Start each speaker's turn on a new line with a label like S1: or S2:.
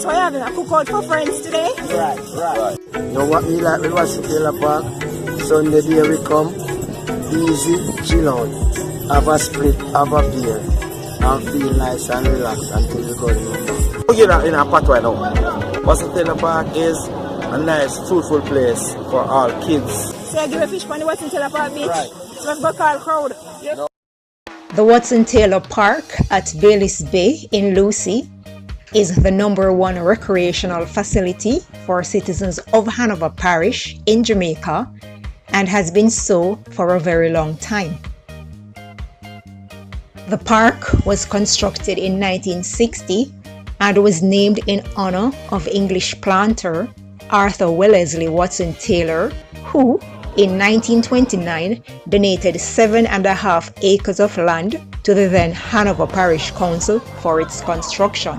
S1: So you're having a cookout for friends today?
S2: Right. You know what me like with Watson Taylor Park? Sunday day we come, easy, chill out, have a split, have a beer, and feel nice and relaxed until we go to the
S3: We're in a pot right now. Watson Taylor Park is a nice, fruitful place for all kids.
S1: So you give a fish on the Watson Taylor Park beach?
S3: Right.
S1: So let's go call crowd. Yep.
S3: No.
S4: The Watson Taylor Park at Bayliss Bay in Lucea is the #1 recreational facility for citizens of Hanover parish in Jamaica and has been so for a very long time. The park was constructed in 1960 and was named in honor of English planter Arthur Wellesley Watson Taylor, who in 1929 donated 7.5 acres of land to the then Hanover Parish Council for its construction.